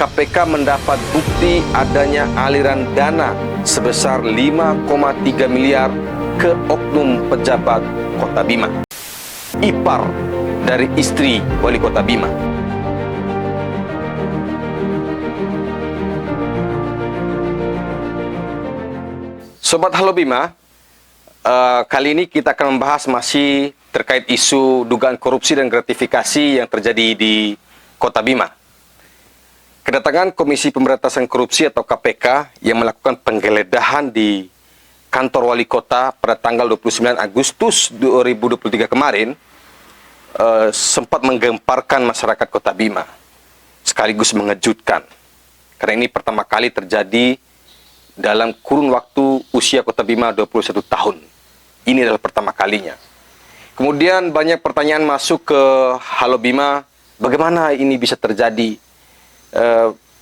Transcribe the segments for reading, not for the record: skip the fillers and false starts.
KPK mendapat bukti adanya aliran dana sebesar 5,3 miliar ke oknum pejabat Kota Bima, ipar dari istri Wali Kota Bima. Sobat Halo Bima, kali ini kita akan membahas masih terkait isu dugaan korupsi dan gratifikasi yang terjadi di Kota Bima. Kedatangan Komisi Pemberantasan Korupsi atau KPK yang melakukan penggeledahan di kantor wali kota pada tanggal 29 Agustus 2023 kemarin sempat menggemparkan masyarakat Kota Bima, sekaligus mengejutkan. Karena ini pertama kali terjadi dalam kurun waktu usia Kota Bima 21 tahun. Ini adalah pertama kalinya. Kemudian banyak pertanyaan masuk ke Halo Bima, bagaimana ini bisa terjadi?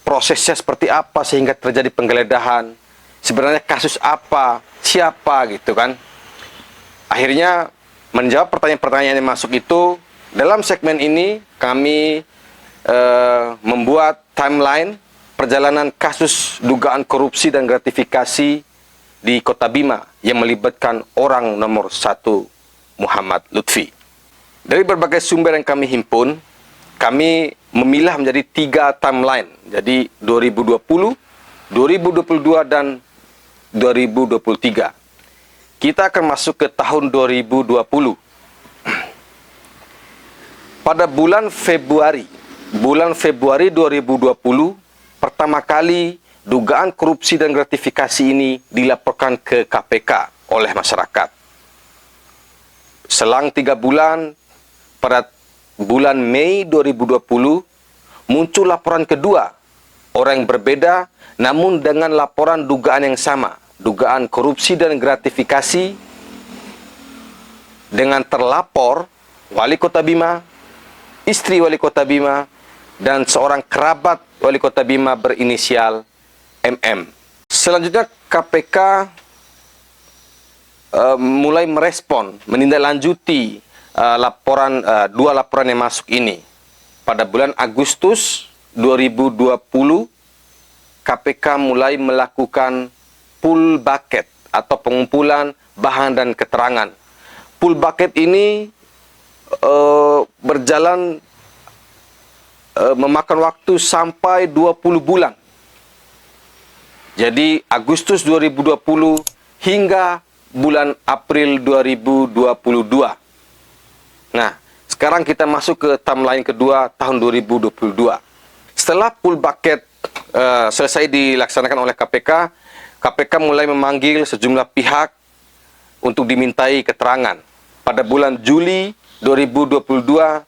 Prosesnya seperti apa sehingga terjadi penggeledahan? Sebenarnya kasus apa? Siapa gitu kan? Akhirnya menjawab pertanyaan-pertanyaan yang masuk itu, dalam segmen ini kami membuat timeline perjalanan kasus dugaan korupsi dan gratifikasi di Kota Bima yang melibatkan orang nomor 1 Muhammad Lutfi. Dari berbagai sumber yang kami himpun, kami memilah menjadi 3 timeline. Jadi 2020, 2022 dan 2023. Kita akan masuk ke tahun 2020. Pada bulan Februari 2020, pertama kali dugaan korupsi dan gratifikasi ini dilaporkan ke KPK oleh masyarakat. Selang 3 bulan, pada bulan Mei 2020, muncul laporan kedua, orang yang berbeda namun dengan laporan dugaan yang sama, dugaan korupsi dan gratifikasi, dengan terlapor Wali Kota Bima, istri Wali Kota Bima, dan seorang kerabat Wali Kota Bima berinisial MM. Selanjutnya KPK mulai merespon, menindaklanjuti dua laporan yang masuk ini. Pada bulan Agustus 2020, KPK mulai melakukan pool bucket atau pengumpulan bahan dan keterangan. Pool bucket ini berjalan memakan waktu sampai 20 bulan. Jadi Agustus 2020 hingga bulan April 2022. Nah, sekarang kita masuk ke timeline kedua tahun 2022. Setelah pool bucket selesai dilaksanakan oleh KPK, KPK mulai memanggil sejumlah pihak untuk dimintai keterangan. Pada bulan Juli 2022,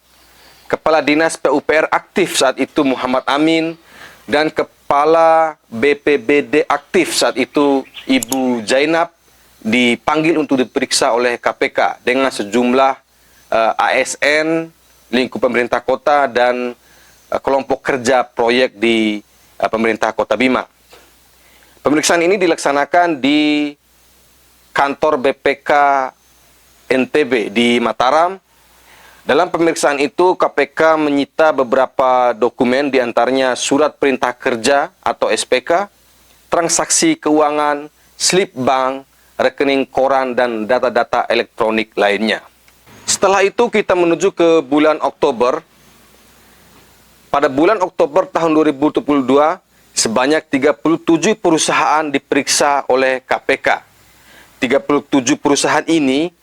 Kepala Dinas PUPR aktif saat itu Muhammad Amin, dan Kepala BPBD aktif saat itu Ibu Zainab dipanggil untuk diperiksa oleh KPK dengan sejumlah ASN, lingkup pemerintah kota, dan kelompok kerja proyek di pemerintah Kota Bima. Pemeriksaan ini dilaksanakan di kantor BPK NTB di Mataram. Dalam pemeriksaan itu, KPK menyita beberapa dokumen, diantaranya surat perintah kerja atau SPK, transaksi keuangan, slip bank, rekening koran, dan data-data elektronik lainnya. Setelah itu kita menuju ke bulan Oktober. Pada bulan Oktober tahun 2022, sebanyak 37 perusahaan diperiksa oleh KPK. 37 perusahaan ini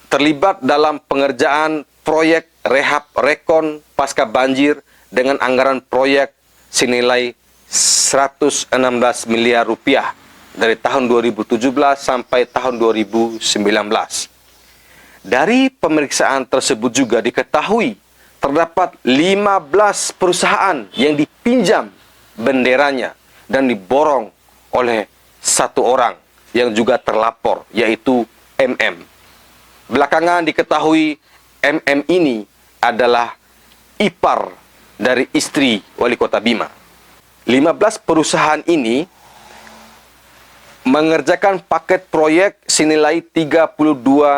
terlibat dalam pengerjaan proyek rehab rekon pasca banjir dengan anggaran proyek senilai 116 miliar rupiah dari tahun 2017 sampai tahun 2019. Dari pemeriksaan tersebut juga diketahui terdapat 15 perusahaan yang dipinjam benderanya dan diborong oleh satu orang yang juga terlapor, yaitu MM. Belakangan diketahui MM ini adalah ipar dari istri Wali Kota Bima. 15 perusahaan ini mengerjakan paket proyek senilai 32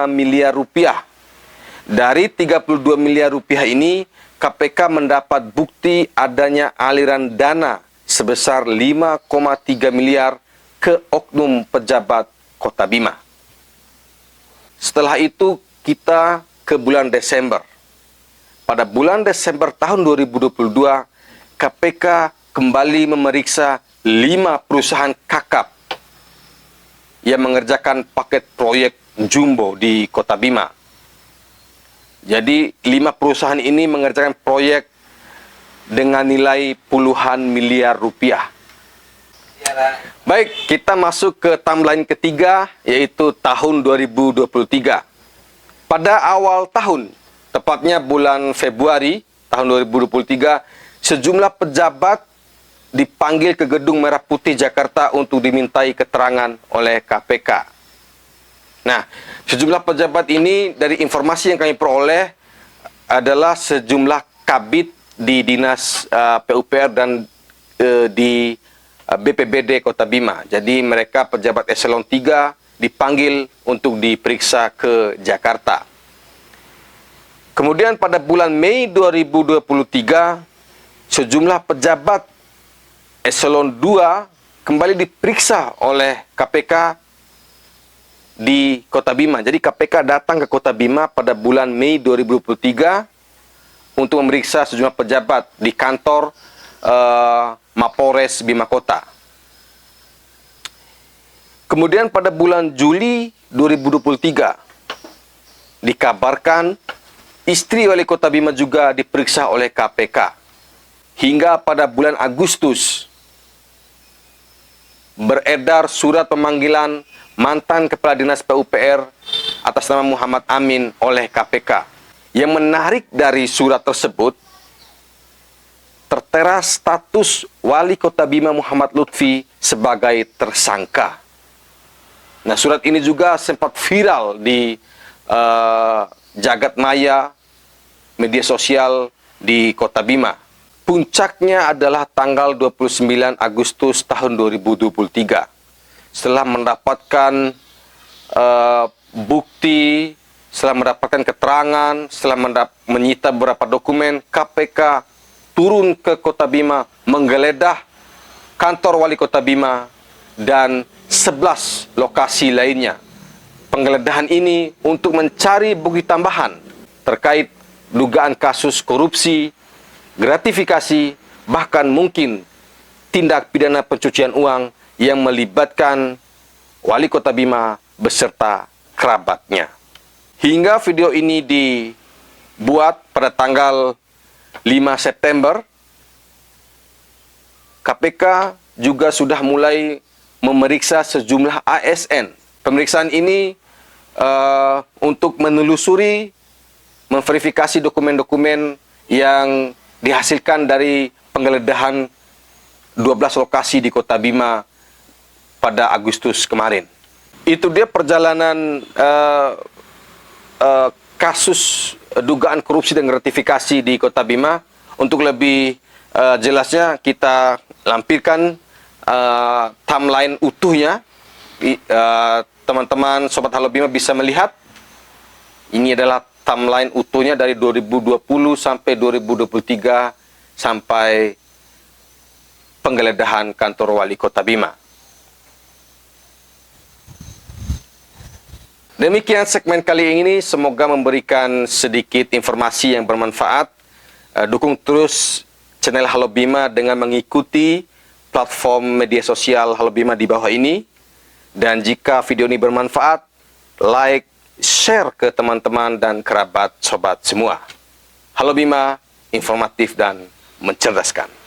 miliar rupiah. Dari 32 miliar rupiah ini, KPK mendapat bukti adanya aliran dana sebesar 5,3 miliar ke oknum pejabat Kota Bima. Setelah itu kita ke bulan Desember. Pada bulan Desember tahun 2022, KPK kembali memeriksa 5 perusahaan kakap yang mengerjakan paket proyek jumbo di Kota Bima. Jadi 5 perusahaan ini mengerjakan proyek dengan nilai puluhan miliar rupiah. Baik, kita masuk ke timeline ketiga, yaitu tahun 2023. Pada awal tahun, tepatnya bulan Februari tahun 2023, sejumlah pejabat dipanggil ke Gedung Merah Putih Jakarta untuk dimintai keterangan oleh KPK. Nah, sejumlah pejabat ini dari informasi yang kami peroleh adalah sejumlah kabid di Dinas PUPR dan di BPBD Kota Bima. Jadi mereka pejabat eselon 3 dipanggil untuk diperiksa ke Jakarta. Kemudian pada bulan Mei 2023, sejumlah pejabat eselon 2 kembali diperiksa oleh KPK di Kota Bima. Jadi KPK datang ke Kota Bima pada bulan Mei 2023 untuk memeriksa sejumlah pejabat di kantor Mapolres Bima Kota. Kemudian pada bulan Juli 2023 dikabarkan istri wali kota Bima juga diperiksa oleh KPK. Hingga pada bulan Agustus beredar surat pemanggilan mantan Kepala Dinas PUPR atas nama Muhammad Amin oleh KPK. Yang menarik dari surat tersebut, tertera status wali kota Bima Muhammad Lutfi sebagai tersangka. Nah, surat ini juga sempat viral di jagat maya media sosial di Kota Bima. Puncaknya adalah tanggal 29 Agustus tahun 2023. Setelah mendapatkan bukti, setelah mendapatkan keterangan, setelah menyita beberapa dokumen, KPK turun ke Kota Bima, menggeledah kantor wali Kota Bima dan 11 lokasi lainnya. Penggeledahan ini untuk mencari bukti tambahan terkait dugaan kasus korupsi, gratifikasi, bahkan mungkin tindak pidana pencucian uang yang melibatkan wali Kota Bima beserta kerabatnya. Hingga video ini dibuat pada tanggal 5 September, KPK juga sudah mulai memeriksa sejumlah ASN. Pemeriksaan ini untuk menelusuri, memverifikasi dokumen-dokumen yang dihasilkan dari penggeledahan 12 lokasi di Kota Bima pada Agustus kemarin. Itu dia perjalanan kasus dugaan korupsi dan gratifikasi di Kota Bima. Untuk lebih jelasnya kita lampirkan timeline utuhnya. Teman-teman Sobat Halo Bima bisa melihat. Ini adalah timeline utuhnya dari 2020 sampai 2023 sampai penggeledahan kantor wali Kota Bima. Demikian segmen kali ini, semoga memberikan sedikit informasi yang bermanfaat. Dukung terus channel Halo Bima dengan mengikuti platform media sosial Halo Bima di bawah ini. Dan jika video ini bermanfaat, like, share ke teman-teman dan kerabat sobat semua. Halo Bima, informatif dan mencerdaskan.